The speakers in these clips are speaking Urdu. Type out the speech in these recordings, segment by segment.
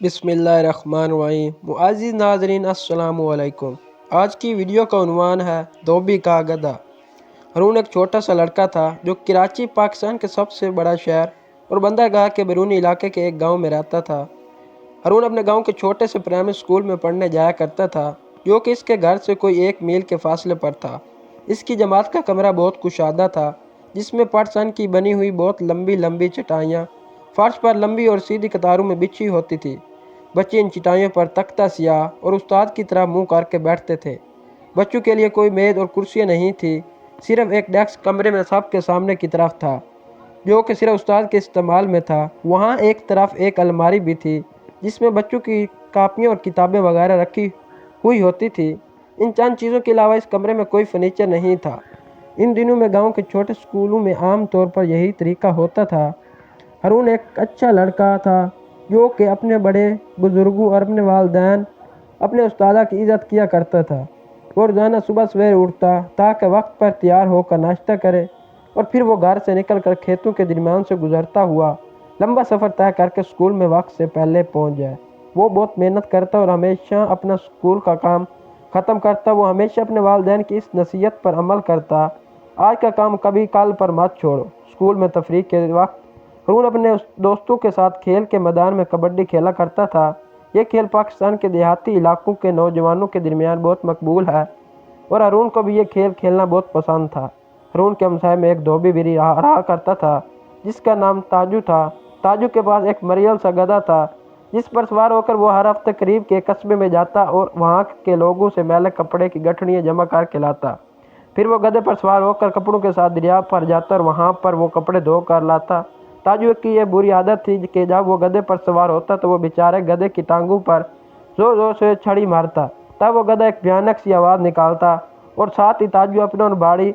بسم اللہ الرحمن الرحیم۔ معزز ناظرین السلام علیکم۔ آج کی ویڈیو کا عنوان ہے دھوبی کا گدھا۔ ہارون ایک چھوٹا سا لڑکا تھا جو کراچی پاکستان کے سب سے بڑا شہر اور بندرگاہ کے بیرونی علاقے کے ایک گاؤں میں رہتا تھا۔ ہارون اپنے گاؤں کے چھوٹے سے پرائمری اسکول میں پڑھنے جایا کرتا تھا جو کہ اس کے گھر سے کوئی 1 میل کے فاصلے پر تھا۔ اس کی جماعت کا کمرہ بہت کشادہ تھا جس میں پٹسن کی بنی ہوئی بہت لمبی لمبی چٹائیاں فرش پر لمبی اور سیدھی قطاروں میں بچھی ہوتی تھی۔ بچے ان چٹائیوں پر تختہ سیاہ اور استاد کی طرح منہ کر کے بیٹھتے تھے۔ بچوں کے لیے کوئی میز اور کرسیاں نہیں تھی، صرف ایک ڈیسک کمرے میں سب کے سامنے کی طرف تھا جو کہ صرف استاد کے استعمال میں تھا۔ وہاں ایک طرف ایک الماری بھی تھی جس میں بچوں کی کاپیاں اور کتابیں وغیرہ رکھی ہوئی ہوتی تھی۔ ان چند چیزوں کے علاوہ اس کمرے میں کوئی فرنیچر نہیں تھا۔ ان دنوں میں گاؤں کے چھوٹے اسکولوں میں عام طور پر یہی طریقہ ہوتا تھا۔ ہارون ایک اچھا لڑکا تھا جو کہ اپنے بڑے بزرگوں اور اپنے والدین اپنے استادہ کی عزت کیا کرتا تھا۔ وہ روزانہ صبح سویرے اٹھتا تاکہ وقت پر تیار ہو کر ناشتہ کرے اور پھر وہ گھر سے نکل کر کھیتوں کے درمیان سے گزرتا ہوا لمبا سفر طے کر کے اسکول میں وقت سے پہلے پہنچ جائے۔ وہ بہت محنت کرتا اور ہمیشہ اپنا اسکول کا کام ختم کرتا۔ وہ ہمیشہ اپنے والدین کی اس نصیحت پر عمل کرتا، آج کا کام کبھی کل پر مت چھوڑو۔ اسکول میں تفریح کے وقت ہارون اپنے دوستوں کے ساتھ کھیل کے میدان میں کبڈی کھیلا کرتا تھا۔ یہ کھیل پاکستان کے دیہاتی علاقوں کے نوجوانوں کے درمیان بہت مقبول ہے اور ہارون کو بھی یہ کھیل کھیلنا بہت پسند تھا۔ ہارون کے ہمسائے میں ایک دھوبی بھی رہا کرتا تھا جس کا نام تاجو تھا۔ تاجو کے پاس ایک مریل سا گدھا تھا جس پر سوار ہو کر وہ ہر ہفتے قریب کے قصبے میں جاتا اور وہاں کے لوگوں سے میلے کپڑے کی گٹھڑیاں جمع کر کے لاتا۔ پھر وہ گدھے پر سوار ہو کر کپڑوں کے ساتھ دریا پر جاتا اور وہاں پر وہ کپڑے دھو کر لاتا۔ تاجو کی یہ بری عادت تھی کہ جب وہ گدھے پر سوار ہوتا تو وہ بیچارے گدھے کی ٹانگوں پر زور زور سے چھڑی مارتا۔ تب وہ گدھا ایک بھیانک سی آواز نکالتا اور ساتھ ہی تاجو اپنے اور بھاری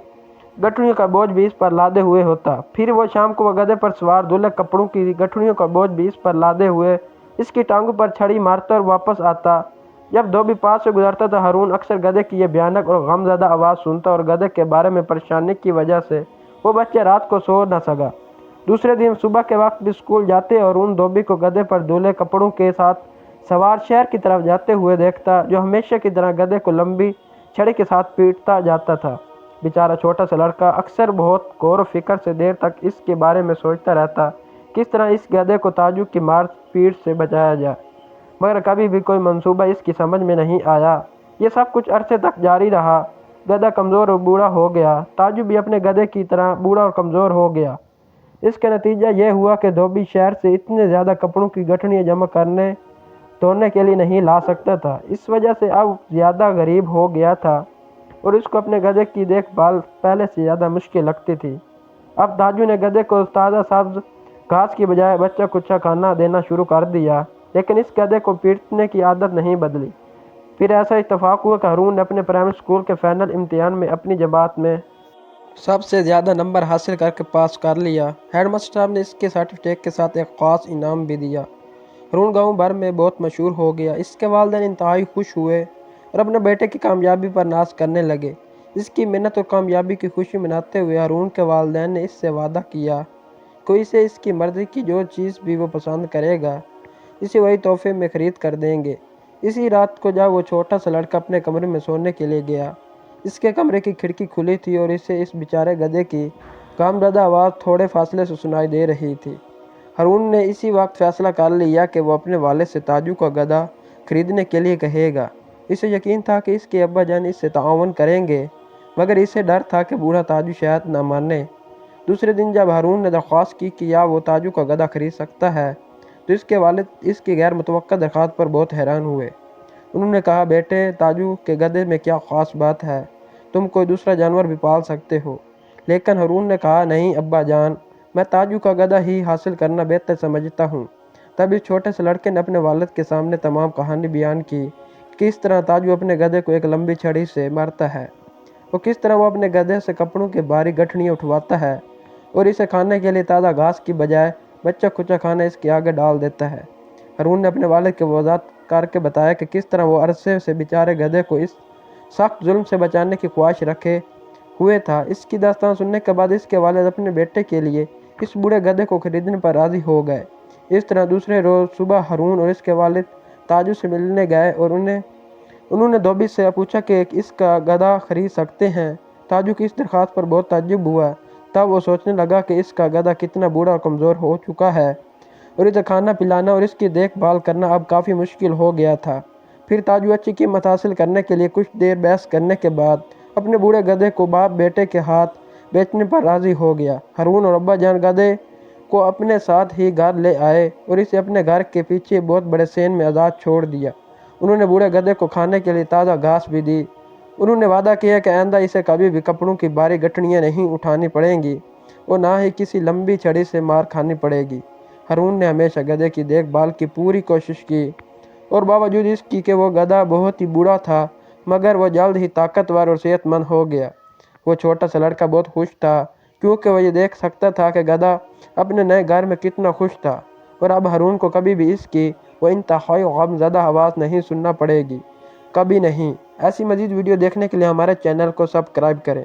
گٹھڑیوں کا بوجھ بھی اس پر لادے ہوئے ہوتا۔ پھر وہ شام کو وہ گدھے پر سوار دھلے کپڑوں کی گٹھڑیوں کا بوجھ بھی اس پر لادے ہوئے اس کی ٹانگوں پر چھڑی مارتا اور واپس آتا۔ جب دھوبی پاس سے گزرتا تو ہارون اکثر گدھے کی یہ بھیانک اور غمزدہ آواز سنتا اور گدھے کے بارے میں پریشانی کی وجہ سے وہ بچہ رات کو سو نہ سکا۔ دوسرے دن صبح کے وقت بھی اسکول جاتے اور ہارون دھوبی کو گدھے پر دھلے کپڑوں کے ساتھ سوار شہر کی طرف جاتے ہوئے دیکھتا جو ہمیشہ کی طرح گدھے کو لمبی چھڑی کے ساتھ پیٹتا جاتا تھا۔ بیچارہ چھوٹا سا لڑکا اکثر بہت غور و فکر سے دیر تک اس کے بارے میں سوچتا رہتا کس طرح اس گدھے کو تاجو کی مار پیٹ سے بچایا جائے، مگر کبھی بھی کوئی منصوبہ اس کی سمجھ میں نہیں آیا۔ یہ سب کچھ عرصے تک جاری رہا۔ گدھا کمزور اور بوڑھا ہو گیا، تاجو بھی اپنے گدھے کی طرح بوڑھا اور کمزور ہو گیا۔ اس کا نتیجہ یہ ہوا کہ دھوبی شہر سے اتنے زیادہ کپڑوں کی گٹھڑیاں جمع کرنے دھونے کے لیے نہیں لا سکتا تھا۔ اس وجہ سے اب زیادہ غریب ہو گیا تھا اور اس کو اپنے گدھے کی دیکھ بھال پہلے سے زیادہ مشکل لگتی تھی۔ اب تاجو نے گدھے کو تازہ سبز گھاس کی بجائے بچہ کچا کھانا دینا شروع کر دیا، لیکن اس گدھے کو پیٹنے کی عادت نہیں بدلی۔ پھر ایسا اتفاق ہوا کہ ہارون نے اپنے پرائمری اسکول کے فائنل امتحان میں اپنی جماعت میں سب سے زیادہ نمبر حاصل کر کے پاس کر لیا۔ ہیڈ ماسٹر صاحب نے اس کے سرٹیفکیٹ کے ساتھ ایک خاص انعام بھی دیا۔ ہارون گاؤں بھر میں بہت مشہور ہو گیا۔ اس کے والدین انتہائی خوش ہوئے اور اپنے بیٹے کی کامیابی پر ناز کرنے لگے۔ اس کی محنت اور کامیابی کی خوشی مناتے ہوئے ہارون کے والدین نے اس سے وعدہ کیا کہ اسے اس کی مرضی کی جو چیز بھی وہ پسند کرے گا اسے وہی تحفے میں خرید کر دیں گے۔ اسی رات کو جب وہ چھوٹا سا لڑکا اپنے کمرے میں سونے کے لیے گیا، اس کے کمرے کی کھڑکی کھلی تھی اور اسے اس بیچارے گدھے کی غمزدہ آواز تھوڑے فاصلے سے سنائی دے رہی تھی۔ ہارون نے اسی وقت فیصلہ کر لیا کہ وہ اپنے والد سے تاجو کا گدھا خریدنے کے لیے کہے گا۔ اسے یقین تھا کہ اس کے ابا جان اس سے تعاون کریں گے، مگر اسے ڈر تھا کہ بوڑھا تاجو شاید نہ مانے۔ دوسرے دن جب ہارون نے درخواست کی کہ وہ تاجو کا گدھا خرید سکتا ہے تو اس کے والد اس کی غیر متوقع درخواست پر بہت حیران ہوئے۔ انہوں نے کہا، بیٹے، تاجو کے گدھے میں کیا خاص بات ہے؟ تم کوئی دوسرا جانور بھی پال سکتے ہو۔ لیکن ہارون نے کہا، نہیں ابا جان، میں تاجو کا گدھا ہی حاصل کرنا بہتر سمجھتا ہوں۔ تب اس چھوٹے سے لڑکے نے اپنے والد کے سامنے تمام کہانی بیان کی، کس طرح تاجو اپنے گدھے کو ایک لمبی چھڑی سے مارتا ہے اور کس طرح وہ اپنے گدھے سے کپڑوں کی بھاری گٹھڑیاں اٹھواتا ہے اور اسے کھانے کے لیے تازہ گھاس کی بجائے بچہ کچا کھانا اس کے آگے ڈال دیتا ہے۔ ہارون نے اپنے والد کو وضاحت کر کے بتایا کہ کس طرح وہ عرصے سے بیچارے گدھے کو اس سخت ظلم سے بچانے کی خواہش رکھے ہوئے تھا۔ اس کی داستان سننے کے بعد اس کے والد اپنے بیٹے کے لیے اس بوڑھے گدھے کو خریدنے پر راضی ہو گئے۔ اس طرح دوسرے روز صبح ہارون اور اس کے والد تاجو سے ملنے گئے اور انہوں نے دھوبی سے پوچھا کہ اس کا گدھا خرید سکتے ہیں۔ تاجو کی اس درخواست پر بہت تعجب ہوا۔ تب وہ سوچنے لگا کہ اس کا گدھا کتنا بوڑھا اور کمزور ہو چکا ہے اور اسے کھانا پلانا اور اس کی دیکھ بھال کرنا اب کافی مشکل ہو گیا تھا۔ پھر تاجو اچھی قیمت حاصل کرنے کے لیے کچھ دیر بحث کرنے کے بعد اپنے بوڑھے گدھے کو باپ بیٹے کے ہاتھ بیچنے پر راضی ہو گیا۔ ہارون اور ابا جان گدھے کو اپنے ساتھ ہی گھر لے آئے اور اسے اپنے گھر کے پیچھے بہت بڑے سین میں آزاد چھوڑ دیا۔ انہوں نے بوڑھے گدھے کو کھانے کے لیے تازہ گھاس بھی دی۔ انہوں نے وعدہ کیا کہ آئندہ اسے کبھی بھی کپڑوں کی بھاری گٹھڑیاں نہیں اٹھانی پڑیں گی اور نہ ہی کسی لمبی چھڑی سے مار کھانی پڑے گی۔ ہارون نے ہمیشہ گدھے کی دیکھ بھال کی پوری کوشش کی اور باوجود اس کی کہ وہ گدھا بہت ہی بوڑھا تھا مگر وہ جلد ہی طاقتور اور صحت مند ہو گیا۔ وہ چھوٹا سا لڑکا بہت خوش تھا کیونکہ وہ یہ دیکھ سکتا تھا کہ گدھا اپنے نئے گھر میں کتنا خوش تھا اور اب ہارون کو کبھی بھی اس کی وہ انتہائی غم زدہ آواز نہیں سننا پڑے گی، کبھی نہیں۔ ایسی مزید ویڈیو دیکھنے کے لیے ہمارے چینل کو سبسکرائب کریں۔